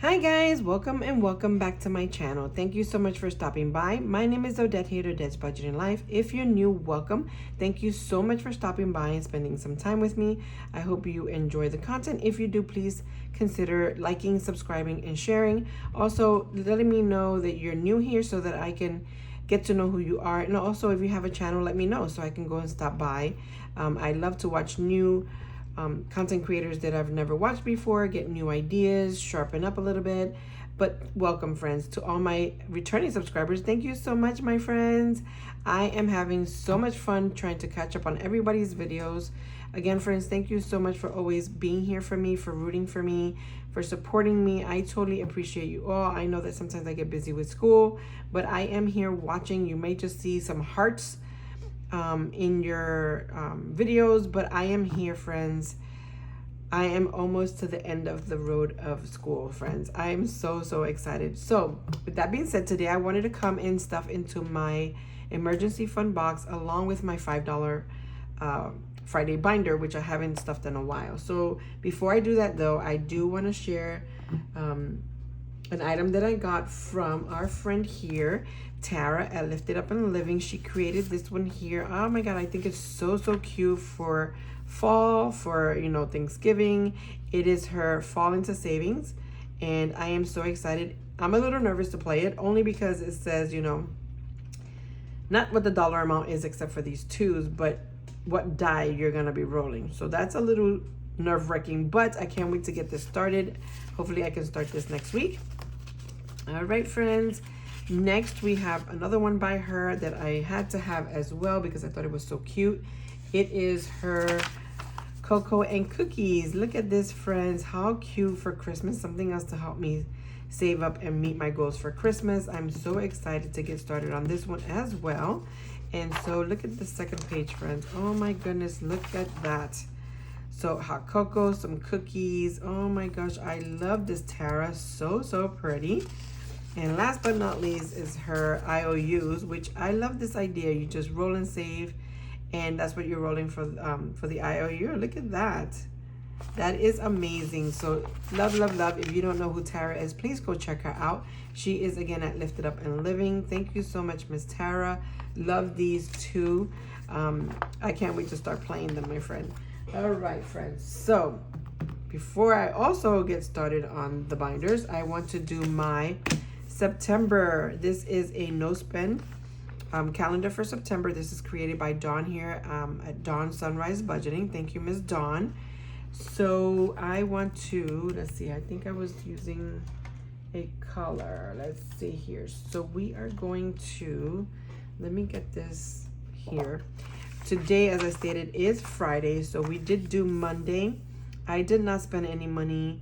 Hi guys, welcome and welcome back to my channel. Thank you so much for stopping by. My name is Odette here at Odette's Budgeting Life. If you're new, welcome. Thank you so much for stopping by and spending some time with me. I hope you enjoy the content. If you do, please consider liking, subscribing, and sharing. Also, letting me know that you're new here so that I can get to know who you are. And also, if you have a channel, let me know so I can go and stop by. I love to watch new content creators that I've never watched before, get new ideas, sharpen up a little bit. But welcome, friends, to all my returning subscribers. Thank you so much, my friends. I am having so much fun trying to catch up on everybody's videos. Again, friends, thank you so much for always being here for me, for rooting for me, for supporting me. I totally appreciate you all. I know that sometimes I get busy with school, but I am here watching. You may just see some hearts in your videos, but I am here, friends. I am almost to the end of the road of school, friends. I am so excited. So with that being said, today I wanted to come and stuff into my emergency fund box along with my $5 Friday binder, which I haven't stuffed in a while. So before I do that though, I do want to share an item that I got from our friend here, Tara at Lifted Up and Living. She created this one here. Oh my god, I think it's so cute for fall, for Thanksgiving. It is her fall into savings, and I am so excited. I'm a little nervous to play it only because it says, not what the dollar amount is except for these twos, but what die you're gonna be rolling. So that's a little nerve-wracking, but I can't wait to get this started. Hopefully I can start this next week. All right, friends. Next, we have another one by her that I had to have as well because I thought it was so cute. It is her cocoa and cookies. Look at this, friends. How cute for Christmas. Something else to help me save up and meet my goals for Christmas. I'm so excited to get started on this one as well. And so look at the second page, friends. Oh my goodness, look at that. So hot cocoa, some cookies. Oh my gosh, I love this Tara. So pretty. And last but not least is her IOUs, which I love this idea. You just roll and save, and that's what you're rolling for the IOU. Look at that. That is amazing. So love. If you don't know who Tara is, please go check her out. She is again at Lifted Up and Living. Thank you so much, Miss Tara. Love these two. I can't wait to start playing them, my friend. All right, friends. So before I also get started on the binders, I want to do my September. This is a no spend calendar for September. This is created by Dawn here at Dawn Sunrise Budgeting. Thank you, Miss Dawn. So I want to, let's see, I think I was using a color. Let's see here. So we are going to, let me get this here. Today, as I stated, is Friday. So we did do Monday. I did not spend any money.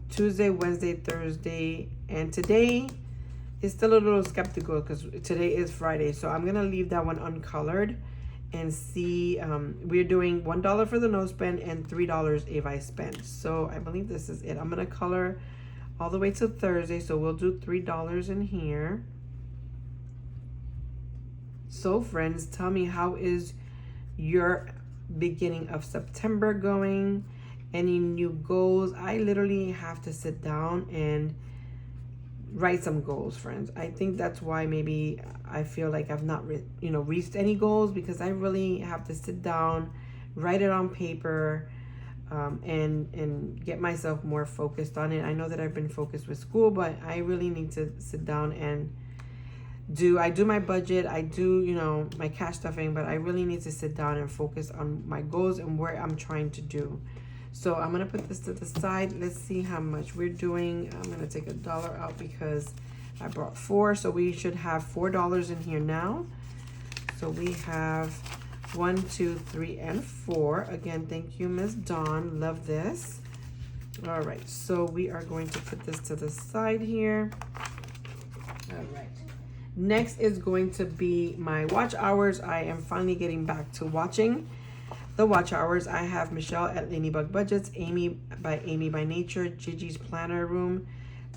Tuesday, Wednesday, Thursday, and today is still a little skeptical because today is Friday. So I'm gonna leave that one uncolored and see. We're doing $1 for the no spend and $3 if I spend. So I believe this is it. I'm gonna color all the way to Thursday. So we'll do $3 in here. So friends, tell me, how is your beginning of September going? Any new goals? I literally have to sit down and write some goals, friends. I think that's why maybe I feel like I've not reached any goals, because I really have to sit down, write it on paper, and get myself more focused on it. I know that I've been focused with school, but I really need to sit down and I do my budget, I do my cash stuffing, but I really need to sit down and focus on my goals and where I'm trying to do. So I'm gonna put this to the side. Let's see how much we're doing. I'm gonna take $1 out because I brought 4, so we should have $4 in here now. So we have 1, 2, 3, and 4. Again, thank you, Miss Dawn. Love this. All right, so we are going to put this to the side here. All right. Next is going to be my watch hours. I am finally getting back to watching the watch hours. I have Michelle at Ladybug Budgets, Amy by Nature, Gigi's Planner Room,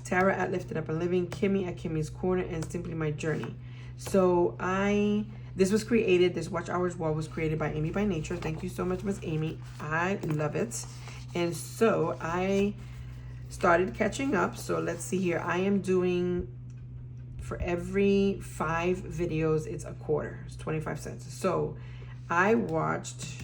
Tara at Lifted Up and Living, Kimmie at Kimmie's Corner, and Simply My Journey. So this watch hours wall was created by Amy by Nature. Thank you so much, Miss Amy. I love it. And so I started catching up. So let's see here. I am doing, for every 5 videos, it's a quarter. It's 25 cents. So I watched,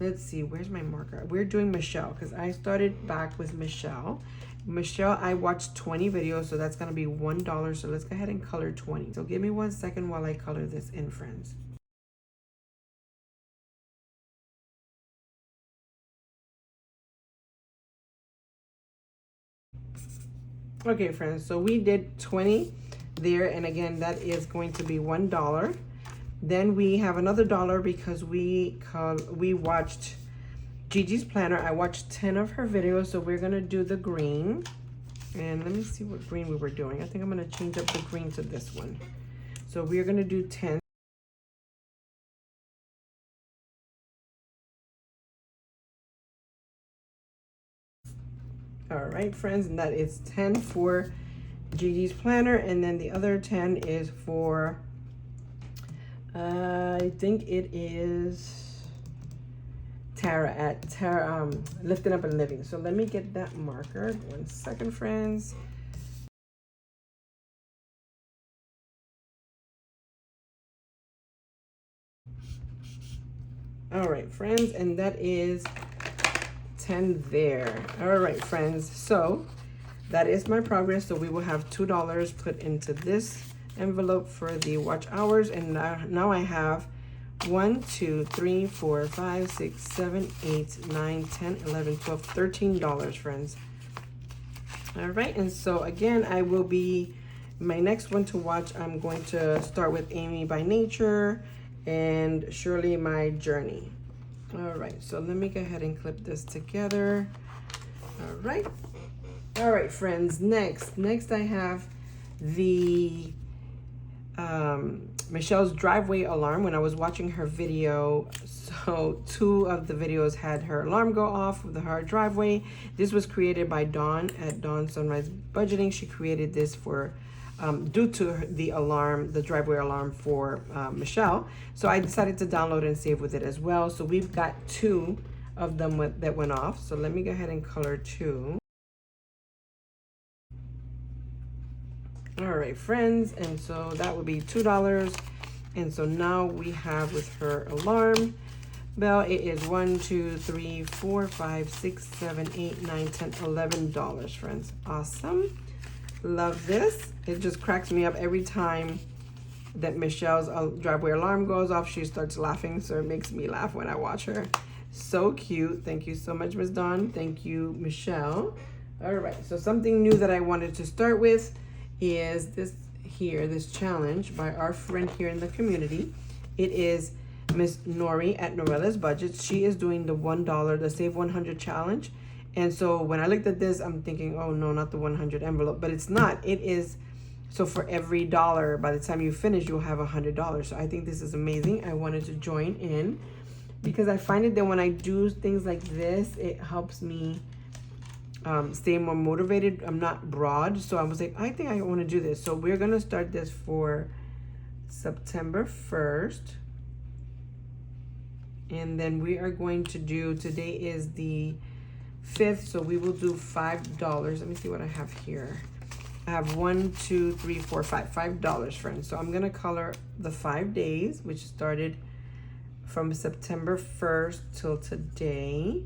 let's see, where's my marker? We're doing Michelle because I started back with Michelle. Michelle, I watched 20 videos, so that's going to be $1. So let's go ahead and color 20. So give me 1 second while I color this in, friends. Okay, friends, so we did 20 there, and again, that is going to be $1. Then we have another $1 because we watched Gigi's planner. I watched 10 of her videos, so we're gonna do the green. And let me see what green we were doing. I think I'm gonna change up the green to this one. So we're gonna do 10. All right, friends, and that is 10 for Gigi's planner, and then the other 10 is for, I think it is Tara at Lifting Up and Living. So let me get that marker. 1 second, friends. All right, friends, and that is 10 there. All right, friends, so that is my progress. So we will have $2 put into this envelope for the watch hours, and now I have 1, 2, 3, 4, 5, 6, 7, 8, 9, 10, 11, 12, $13, friends. All right, and so again, I will be, my next one to watch, I'm going to start with Amy by Nature and Shirley My Journey. All right, so let me go ahead and clip this together. All right, friends, next I have the Michelle's driveway alarm. When I was watching her video, so 2 of the videos had her alarm go off with her driveway. This was created by Dawn at Dawn Sunrise Budgeting. She created this for due to the alarm, the driveway alarm for Michelle. So I decided to download and save with it as well. So we've got 2 of them that went off. So let me go ahead and color 2. All right, friends, and so that would be $2. And so now we have with her alarm bell, it is 1, 2, 3, 4, 5, 6, 7, 8, 9, 10, $11, friends. Awesome. Love this. It just cracks me up every time that Michelle's driveway alarm goes off. She starts laughing, so it makes me laugh when I watch her. So cute. Thank you so much, Miss Dawn. Thank you, Michelle. All right, so something new that I wanted to start with is this challenge by our friend here in the community. It is Miss Nori at Norella's Budgets. She is doing the $1, the Save 100 challenge. And so when I looked at this, I'm thinking, oh no, not the 100 envelope, but it's not. It is, so for every $1, by the time you finish, you'll have $100. So I think this is amazing. I wanted to join in because I find it that when I do things like this, it helps me stay more motivated. I'm not broad, so I was like, I think I want to do this. So we're gonna start this for September 1st, and then we are going to do, today is the 5th, so we will do $5. Let me see what I have here. I have 1, 2, 3, 4, 5, $5, friends. So I'm gonna color the 5 days, which started from September 1st till today.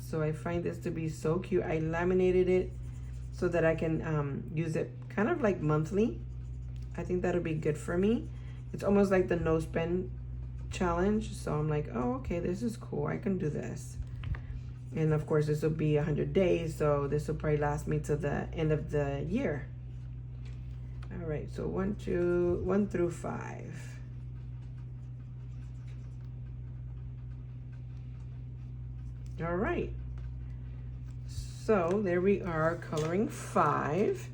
So I find this to be so cute. I laminated it so that I can use it kind of like monthly. I think that'll be good for me. It's almost like the no spend challenge. So I'm like, oh, okay, this is cool. I can do this. And of course, this will be 100 days. So this will probably last me to the end of the year. All right, so 1 through 5. All right, so there we are coloring 5.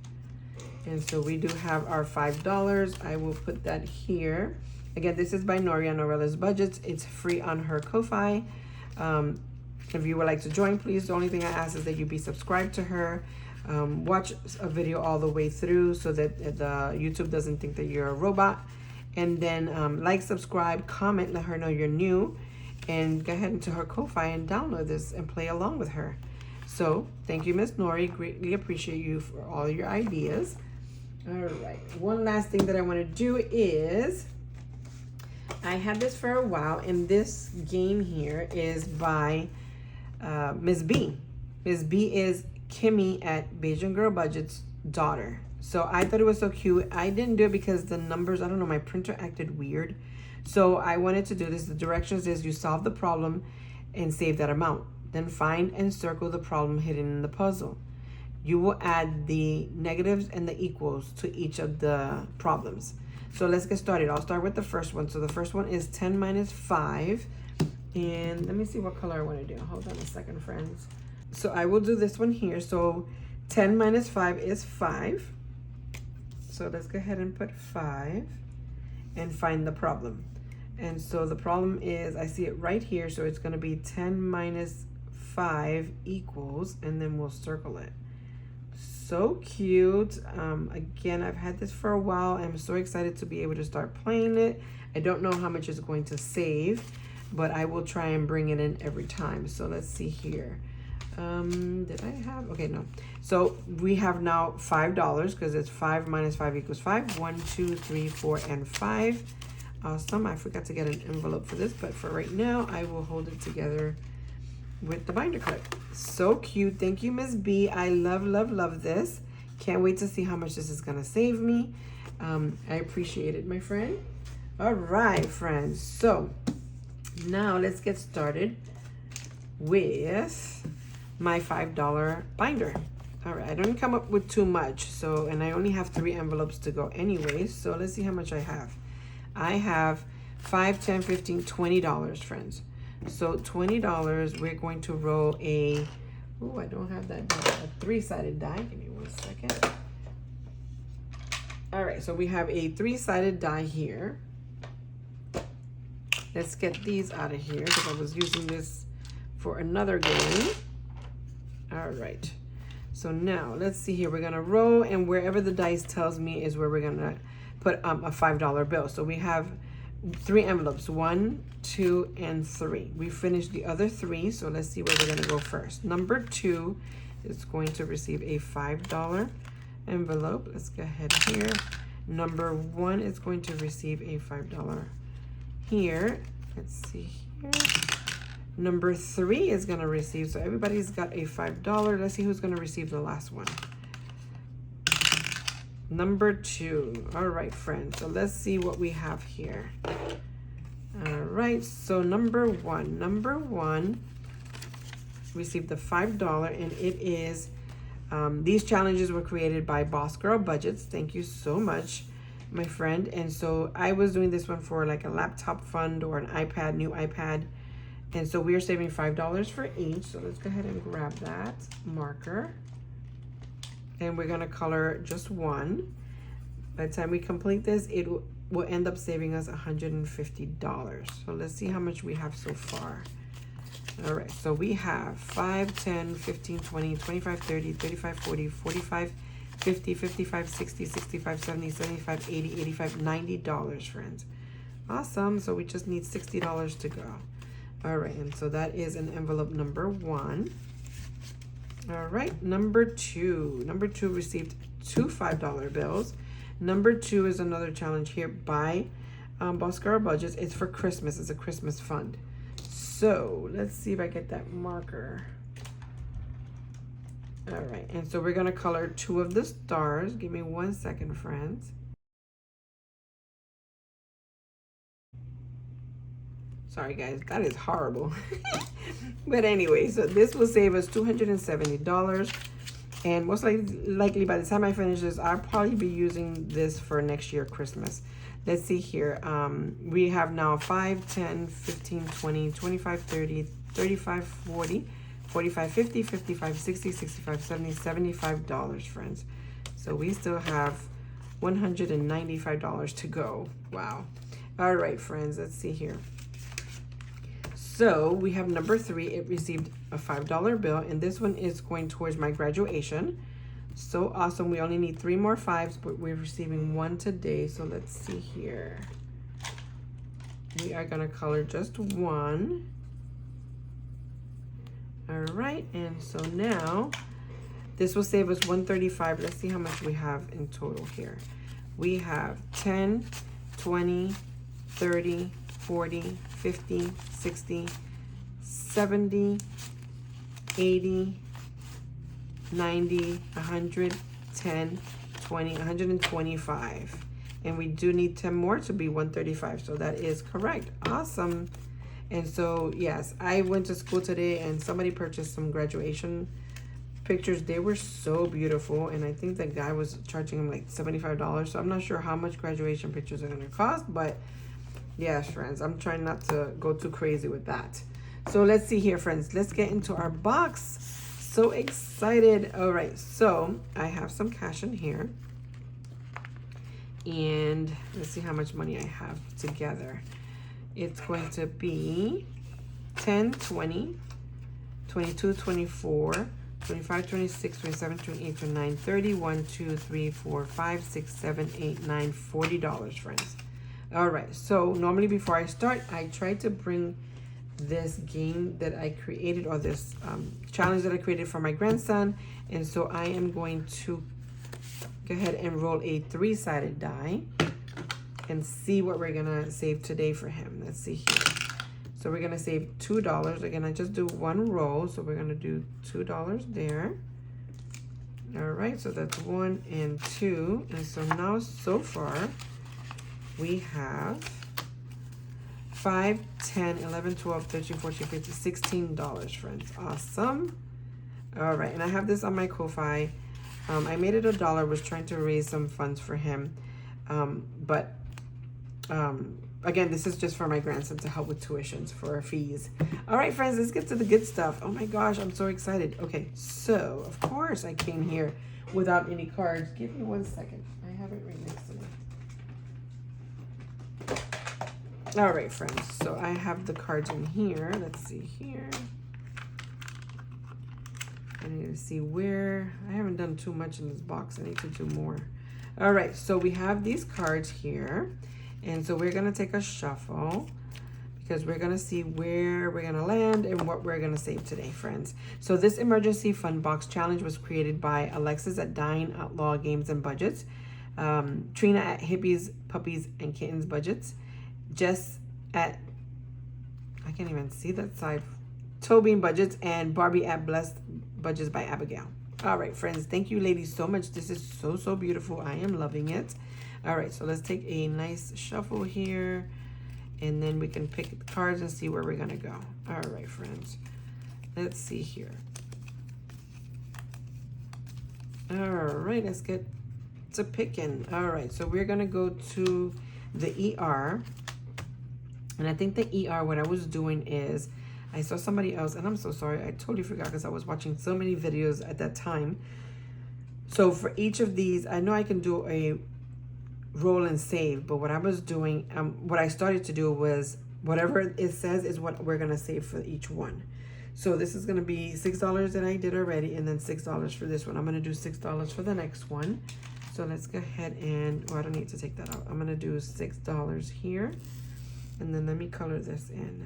And so we do have our $5. I will put that here. Again, this is by Nori on Norella's Budgets. It's free on her Ko-Fi. If you would like to join, please, the only thing I ask is that you be subscribed to her. Watch a video all the way through so that the YouTube doesn't think that you're a robot. And then like, subscribe, comment, let her know you're new. And go ahead into her Ko-Fi and download this and play along with her. So thank you, Miss Nori. Greatly appreciate you for all your ideas. All right, one last thing that I want to do is, I had this for a while, and this game here is by Miss B. Miss B is Kimmie at Beijing Girl Budget's daughter. So I thought it was so cute. I didn't do it because the numbers, I don't know, my printer acted weird. So I wanted to do this. The directions is you solve the problem and save that amount. Then find and circle the problem hidden in the puzzle. You will add the negatives and the equals to each of the problems. So let's get started. I'll start with the first one. So the first one is 10 minus 5. And let me see what color I want to do. Hold on a second, friends. So I will do this one here. So 10 minus 5 is 5. So let's go ahead and put 5 and find the problem. And so the problem is, I see it right here. So it's going to be 10 minus 5 equals, and then we'll circle it. So cute. Again, I've had this for a while. I'm so excited to be able to start playing it. I don't know how much it's going to save, but I will try and bring it in every time. So let's see here. Did I have, okay, no. So we have now $5 because it's 5 minus 5 equals 5. 1, 2, 3, 4, and 5. Awesome. I forgot to get an envelope for this, but for right now, I will hold it together with the binder clip. So cute. Thank you, Miss B. I love, love, love this. Can't wait to see how much this is going to save me. I appreciate it, my friend. All right, friends. So now let's get started with my $5 binder. All right, I don't come up with too much. So, and I only have 3 envelopes to go anyway. So let's see how much I have. I have $5, $10, $15, $20, friends. So $20, we're going to roll a, oh, I don't have that die, a 3-sided die. Give me 1 second. All right, so we have a 3-sided die here. Let's get these out of here because I was using this for another game. All right, so now let's see here. We're gonna roll, and wherever the dice tells me is where we're gonna put a $5 bill. So we have 3 envelopes, 1, 2, and 3. We finished the other 3, so let's see where we're gonna go first. Number 2 is going to receive a $5 envelope. Let's go ahead here. Number 1 is going to receive a $5 here. Let's see here. Number 3 is gonna receive, so everybody's got a $5. Let's see who's gonna receive the last one. Number 2. All right, friends. So let's see what we have here. All right. So number 1 received the $5, and it is. These challenges were created by Boss Girl Budgets. Thank you so much, my friend. And so I was doing this one for like a laptop fund or an iPad, new iPad. And so we are saving $5 for each. So let's go ahead and grab that marker. And we're gonna color just 1. By the time we complete this, it will end up saving us $150. So let's see how much we have so far. All right, so we have 5, 10, 15, 20, 25, 30, 35, 40, 45, 50, 55, 60, 65, 70, 75, 80, 85, $90, friends. Awesome, so we just need $60 to go. All right, and so that is an envelope number 1. All right, number 2. Number 2 received 2 $5 bills. Number 2 is another challenge here by Boss Girl Budgets. It's for Christmas. It's a Christmas fund. So let's see if I get that marker. All right, and so we're gonna color 2 of the stars. Give me 1 second, friends. Sorry guys, that is horrible. But anyway, so this will save us $270. And most likely by the time I finish this, I'll probably be using this for next year Christmas. Let's see here. We have now 5, 10, 15, 20, 25, 30, 35, 40, 45, 50, 55, 60, 65, 70, $75, friends. So we still have $195 to go. Wow. All right, friends, let's see here. So we have number 3. It received a $5 bill, and this one is going towards my graduation. So awesome. We only need 3 more 5s, but we're receiving 1 today. So let's see here. We are going to color just 1. All right, and so now this will save us $135. Let's see how much we have in total here. We have 10, 20, 30, 40, 50, 60, 70, 80, 90, 100, 10, 20, 125. And we do need 10 more to be 135. So that is correct. Awesome. And so, yes, I went to school today and somebody purchased some graduation pictures. They were so beautiful. And I think the guy was charging him like $75. So I'm not sure how much graduation pictures are going to cost. But yes, friends, I'm trying not to go too crazy with that. So let's see here, friends. Let's get into our box. So excited. All right. So I have some cash in here. And let's see how much money I have together. It's going to be 10, 20, 22, 24, 25, 26, 27, 28, 29, 30, 1, 2, 3, 4, 5, 6, 7, 8, 9, $40, friends. All right, so normally before I start, I try to bring this game that I created, or this challenge that I created for my grandson. And so I am going to go ahead and roll a 3-sided die and see what we're gonna save today for him. Let's see here. So we're gonna save $2. Again, I just do one roll, so we're gonna do $2 there. All right, so that's 1 and 2. And so now, so far, we have 5, 10, 11, 12, 13, 14, 15, $16, friends. Awesome. All right, and I have this on my Ko-Fi. I made it $1, was trying to raise some funds for him. Again, this is just for my grandson to help with tuitions for fees. All right, friends, let's get to the good stuff. Oh my gosh, I'm so excited. Okay, so of course I came here without any cards. Give me 1 second. I have it right next to me. All right, friends, so I have the cards in here. Let's see here. I need to see where. I haven't done too much in this box. I need to do more. All right, so we have these cards here. And so we're going to take a shuffle because we're going to see where we're going to land and what we're going to save today, friends. So this emergency fund box challenge was created by Alexis at Dine Outlaw Games and Budgets, Trina at Hippies, Puppies, and Kittens Budgets, Jess at, I can't even see that side, Toby Budgets, and Barbie at Blessed Budgets by Abigail. All right, friends, thank you ladies so much. This is so, so beautiful. I am loving it. All right, so let's take a nice shuffle here, and then we can pick the cards and see where we're gonna go. All right, friends, let's see here. All right, let's get to picking. All right, so we're gonna go to the ER, and I think the ER, what I was doing is, I saw somebody else, and I'm so sorry, I totally forgot because I was watching so many videos at that time. So for each of these, I know I can do a roll and save, but what I was doing, what I started to do was whatever it says is what we're gonna save for each one. So this is gonna be $6 that I did already, and then $6 for this one. I'm gonna do $6 for the next one. So let's go ahead and, oh, I don't need to take that out. I'm gonna do $6 here, and then let me color this in.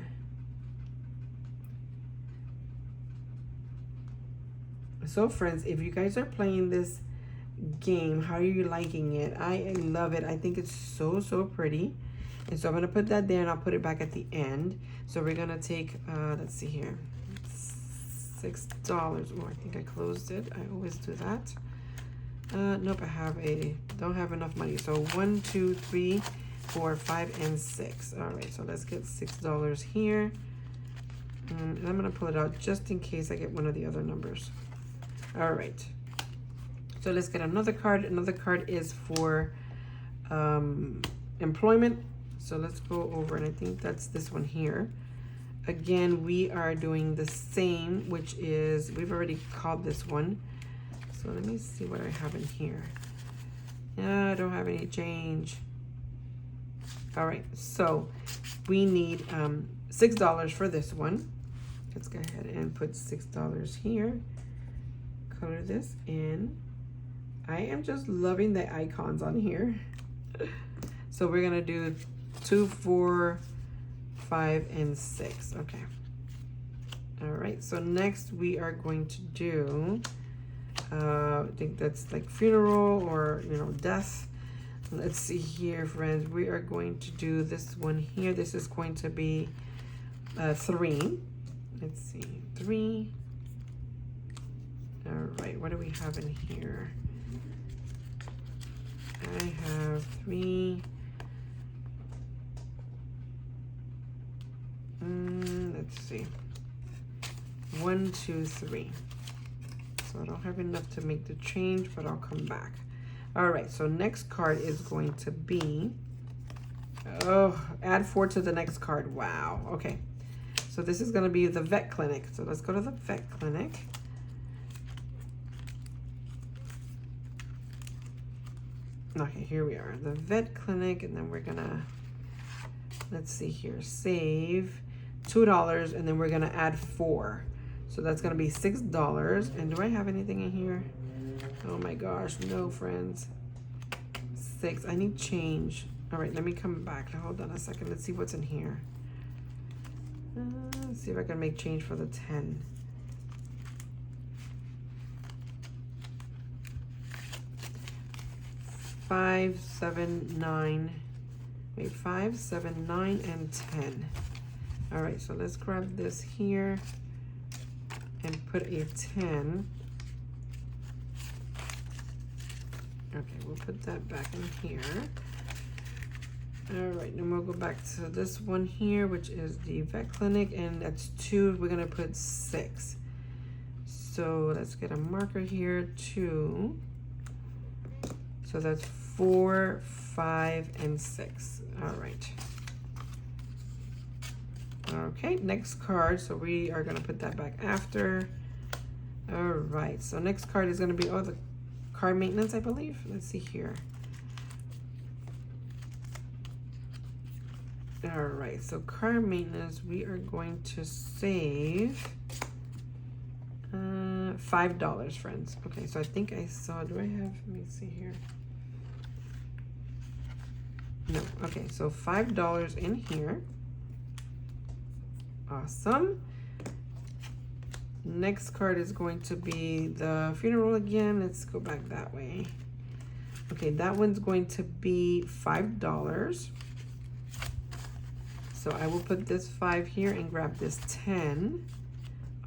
So friends, if you guys are playing this game, how are you liking it? I love it. I think it's so, so pretty. And so I'm going to put that there, and I'll put it back at the end. So we're going to take, let's see here, $6. Oh, I think I closed it. I always do that. Nope, don't have enough money. So 1, 2, 3, 4, 5, and 6. All right, so let's get $6 here. And I'm going to pull it out just in case I get one of the other numbers. All right. So let's get another card. Another card is for employment. So let's go over, and I think that's this one here. Again, we are doing the same, which is, we've already called this one. So let me see what I have in here. Yeah, I don't have any change. All right, so we need $6 for this one. Let's go ahead and put $6 here. Color this in. I am just loving the icons on here. So we're gonna do 2, 4, 5, and 6. Okay. All right, so next we are going to do, I think that's like funeral or, you know, death. Let's see here, friends. We are going to do this one here. This is going to be 3. Let's see, 3. All right, what do we have in here? I have 3. Let's see. 1, 2, 3. So I don't have enough to make the change, but I'll come back. All right, so next card is going to be, oh, add 4 to the next card. Wow, okay. So this is gonna be the vet clinic. So let's go to the vet clinic. Okay, here we are, the vet clinic, and then we're gonna, let's see here, save $2, and then we're gonna add 4. So that's gonna be $6. And do I have anything in here? Oh my gosh, no, friends. 6, I need change. All right, let me come back. Hold on a second, let's see what's in here. Let's see if I can make change for the 10. Five, 7, 9. Wait, 5, 7, 9, and 10. All right, so let's grab this here and put a 10. Okay, we'll put that back in here. All right, then we'll go back to this one here, which is the vet clinic, and that's 2. We're gonna put 6. So let's get a marker here, 2. So that's 4, 5, and 6. All right. Okay, next card. So we are gonna put that back after. All right, so next card is gonna be, oh, the car maintenance, I believe. Let's see here. All right, so car maintenance, we are going to save $5, friends. Okay, so I think I saw, do I have, let me see here. No, okay, so $5 in here. Awesome. Next card is going to be the funeral again. Let's go back that way. Okay, that one's going to be $5. So I will put this 5 here and grab this 10.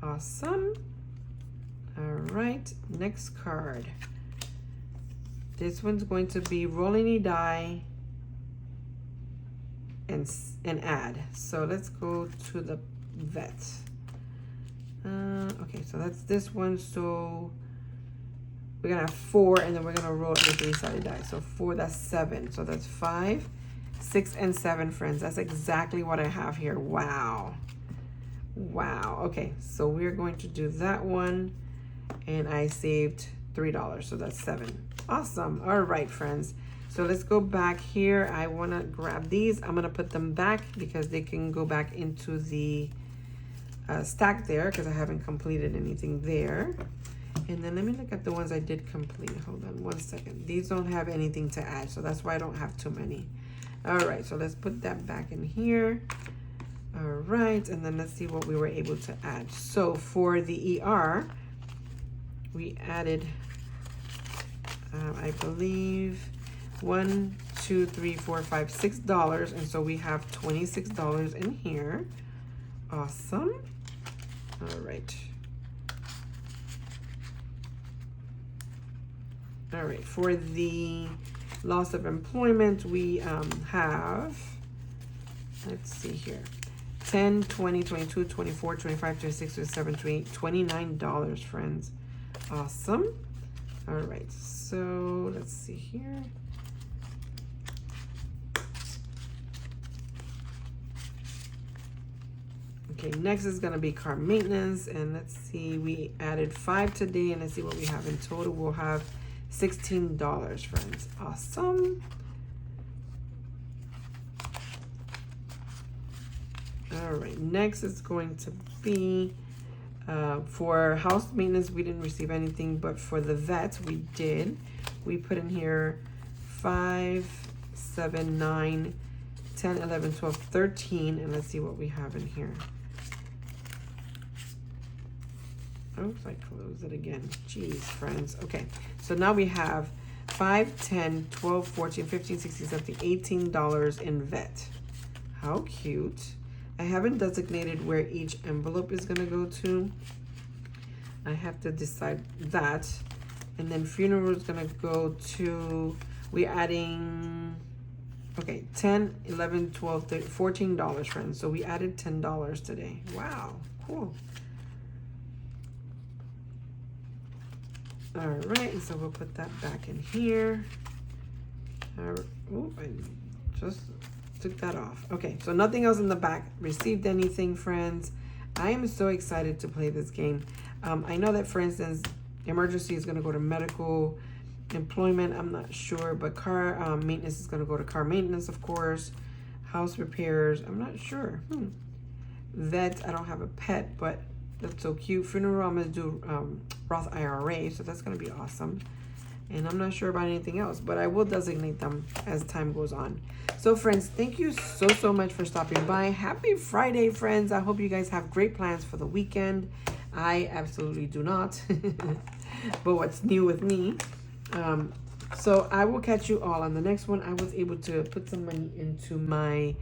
Awesome. All right, next card. This one's going to be rolling a die and add. So let's go to the vet. Okay, so that's this one. So we're gonna have 4, and then we're gonna roll a 3-sided die. So 4, that's 7. So that's 5, 6, and 7, friends. That's exactly what I have here. Wow. Wow. Okay, so we're going to do that one, and I saved $3. So that's 7. Awesome. All right, friends. So let's go back here. I want to grab these. I'm going to put them back because they can go back into the stack there because I haven't completed anything there. And then let me look at the ones I did complete. Hold on one second. These don't have anything to add, so that's why I don't have too many. All right, so let's put that back in here. All right, and then let's see what we were able to add. So for the ER, we added, I believe, 1, 2, 3, 4, 5, $6, and so we have $26 in here. Awesome. All right. All right, for the loss of employment, we have, let's see here, 10, 20, 22, 24, 25, 26, 27, 28, $29, friends. Awesome. All right, so let's see here. Okay, next is gonna be car maintenance, and let's see, we added 5 today, and let's see what we have in total. We'll have $16, friends. Awesome. All right, next is going to be for house maintenance. We didn't receive anything, but for the vet, we did. We put in here 5, 7, 9, 10, 11, 12, 13, and let's see what we have in here. Oops, I closed it again. Jeez, friends. Okay, so now we have 5, 10, 12, 14, 15, 16, 17, $18 in vet. How cute. I haven't designated where each envelope is gonna go to. I have to decide that. And then funeral is gonna go to, we're adding, okay, 10, 11, 12, 13, $14, friends. So we added $10 today. Wow, cool. All right, so we'll put that back in here. Oh, I just took that off. Okay, so nothing else in the back. Received anything, friends. I am so excited to play this game. I know that, for instance, emergency is going to go to medical, employment, I'm not sure, but car maintenance is going to go to car maintenance, of course. House repairs, I'm not sure. Vet, I don't have a pet, but that's so cute. Funeral, I'm going to do Roth IRA, so that's going to be awesome. And I'm not sure about anything else, but I will designate them as time goes on. So, friends, thank you so much for stopping by. Happy Friday, friends. I hope you guys have great plans for the weekend. I absolutely do not. But what's new with me? So I will catch you all on the next one. I was able to put some money into my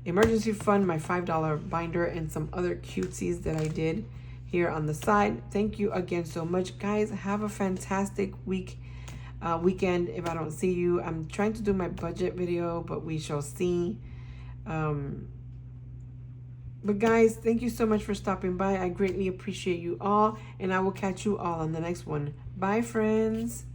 emergency fund, my $5 binder, and some other cutesies that I did here on the side. Thank you again so much, guys. Have a fantastic weekend. If I don't see you, I'm trying to do my budget video, but we shall see. But guys, thank you so much for stopping by. I greatly appreciate you all, and I will catch you all on the next one. Bye, friends.